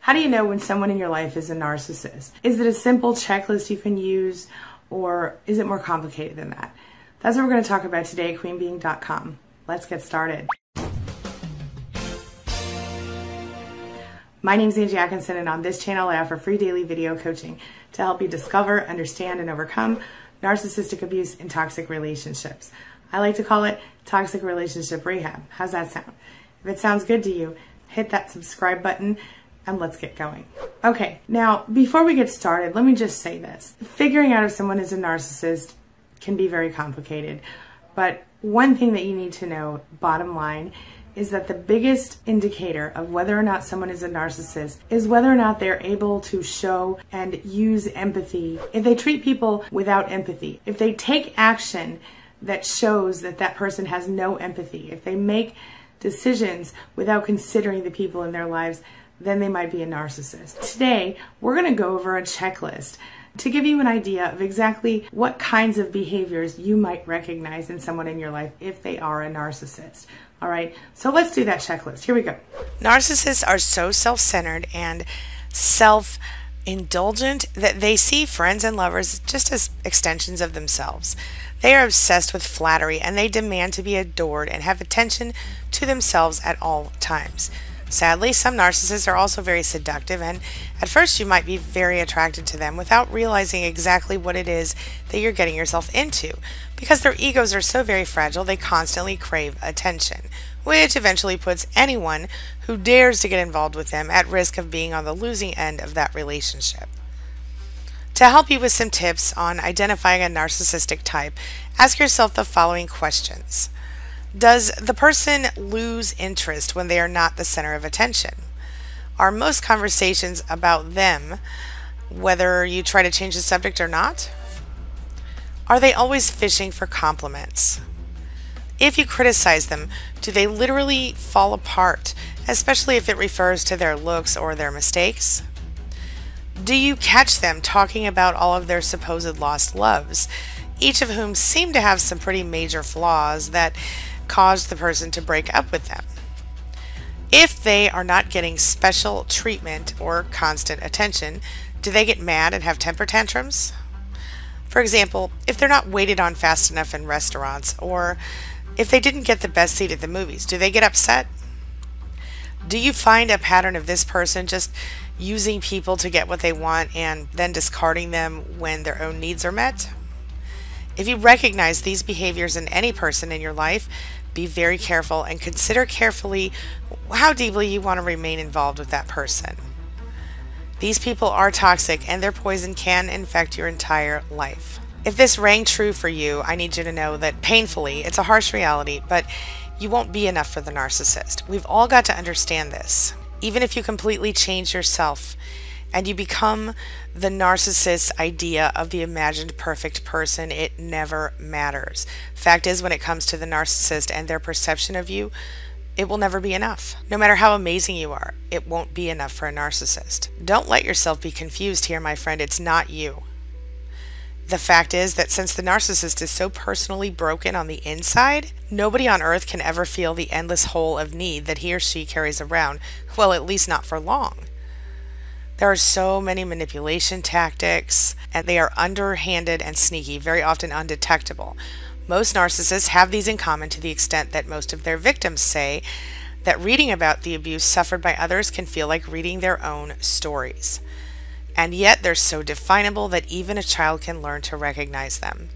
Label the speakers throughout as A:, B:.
A: How do you know when someone in your life is a narcissist? Is it a simple checklist you can use, or is it more complicated than that? That's what we're going to talk about today at queenbeing.com. Let's get started. My name is Angie Atkinson, and on this channel I offer free daily video coaching to help you discover, understand, and overcome narcissistic abuse in toxic relationships. I like to call it toxic relationship rehab. How's that sound? If it sounds good to you, hit that subscribe button and let's get going. Okay, now before we get started, let me just say this. Figuring out if someone is a narcissist can be very complicated, but one thing that you need to know, bottom line, is that the biggest indicator of whether or not someone is a narcissist is whether or not they're able to show and use empathy. If they treat people without empathy, if they take action that shows that that person has no empathy, if they make decisions without considering the people in their lives, then they might be a narcissist. Today, we're going to go over a checklist to give you an idea of exactly what kinds of behaviors you might recognize in someone in your life if they are a narcissist. All right, so let's do that checklist. Here we go.
B: Narcissists are so self-centered and self-indulgent that they see friends and lovers just as extensions of themselves. They are obsessed with flattery, and they demand to be adored and have attention to themselves at all times. Sadly, some narcissists are also very seductive, and at first you might be very attracted to them without realizing exactly what it is that you're getting yourself into. Because their egos are so very fragile, they constantly crave attention, which eventually puts anyone who dares to get involved with them at risk of being on the losing end of that relationship. To help you with some tips on identifying a narcissistic type, ask yourself the following questions. Does the person lose interest when they are not the center of attention? Are most conversations about them, whether you try to change the subject or not? Are they always fishing for compliments? If you criticize them, do they literally fall apart, especially if it refers to their looks or their mistakes? Do you catch them talking about all of their supposed lost loves, each of whom seem to have some pretty major flaws that caused the person to break up with them? If they are not getting special treatment or constant attention, do they get mad and have temper tantrums? For example, if they're not waited on fast enough in restaurants, or if they didn't get the best seat at the movies, do they get upset? Do you find a pattern of this person just using people to get what they want and then discarding them when their own needs are met? If you recognize these behaviors in any person in your life, be very careful and consider carefully how deeply you want to remain involved with that person. These people are toxic, and their poison can infect your entire life. If this rang true for you, I need you to know that painfully, it's a harsh reality, but you won't be enough for the narcissist. We've all got to understand this. Even if you completely change yourself and you become the narcissist's idea of the imagined perfect person, it never matters. Fact is, when it comes to the narcissist and their perception of you, it will never be enough. No matter how amazing you are, it won't be enough for a narcissist. Don't let yourself be confused here, my friend. It's not you. The fact is that since the narcissist is so personally broken on the inside, nobody on earth can ever feel the endless hole of need that he or she carries around, well, at least not for long. There are so many manipulation tactics, and they are underhanded and sneaky, very often undetectable. Most narcissists have these in common to the extent that most of their victims say that reading about the abuse suffered by others can feel like reading their own stories. And yet they're so definable that even a child can learn to recognize them.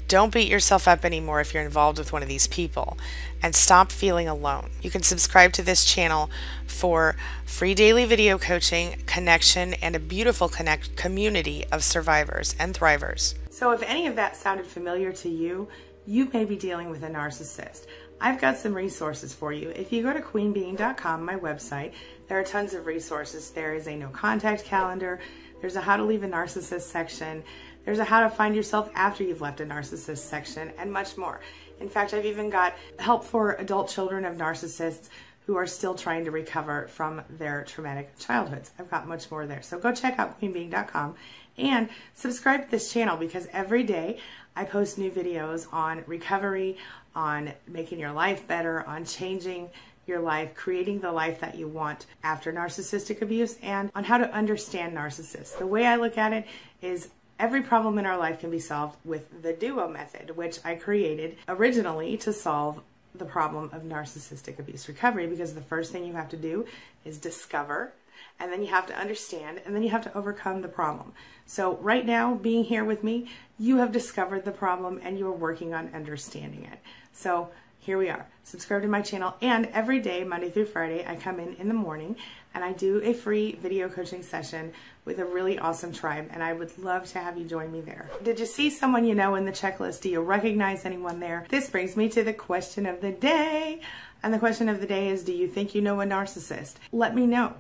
B: Don't beat yourself up anymore if you're involved with one of these people, and stop feeling alone. You can subscribe to this channel for free daily video coaching, connection, and a beautiful community of survivors and thrivers.
A: So if any of that sounded familiar to you, you may be dealing with a narcissist. I've got some resources for you. If you go to queenbeing.com, my website, there are tons of resources. There is a no contact calendar. There's a how to leave a narcissist section. There's a how to find yourself after you've left a narcissist section, and much more. In fact, I've even got help for adult children of narcissists who are still trying to recover from their traumatic childhoods. I've got much more there. So go check out queenbeing.com and subscribe to this channel, because every day I post new videos on recovery, on making your life better, on changing your life, creating the life that you want after narcissistic abuse, and on how to understand narcissists. The way I look at it is every problem in our life can be solved with the DUO method, which I created originally to solve the problem of narcissistic abuse recovery, because the first thing you have to do is discover, and then you have to understand, and then you have to overcome the problem. So right now, being here with me, you have discovered the problem and you are working on understanding it. So here we are. Subscribe to my channel, and every day, Monday through Friday, I come in the morning and I do a free video coaching session with a really awesome tribe, and I would love to have you join me there. Did you see someone you know in the checklist? Do you recognize anyone there? This brings me to the question of the day. And the question of the day is, do you think you know a narcissist? Let me know.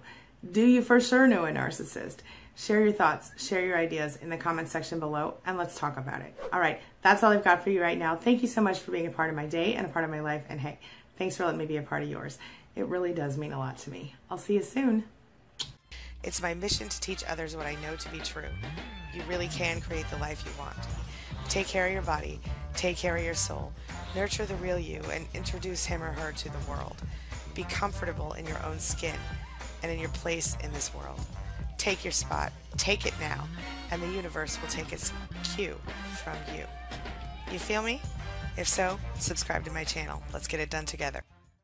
A: Do you for sure know a narcissist? Share your thoughts, share your ideas in the comment section below, and let's talk about it. All right, that's all I've got for you right now. Thank you so much for being a part of my day and a part of my life. And hey, thanks for letting me be a part of yours. It really does mean a lot to me. I'll see you soon.
B: It's my mission to teach others what I know to be true. You really can create the life you want. Take care of your body, take care of your soul, nurture the real you, and introduce him or her to the world. Be comfortable in your own skin and in your place in this world. Take your spot, take it now, and the universe will take its cue from you. You feel me? If so, subscribe to my channel. Let's get it done together.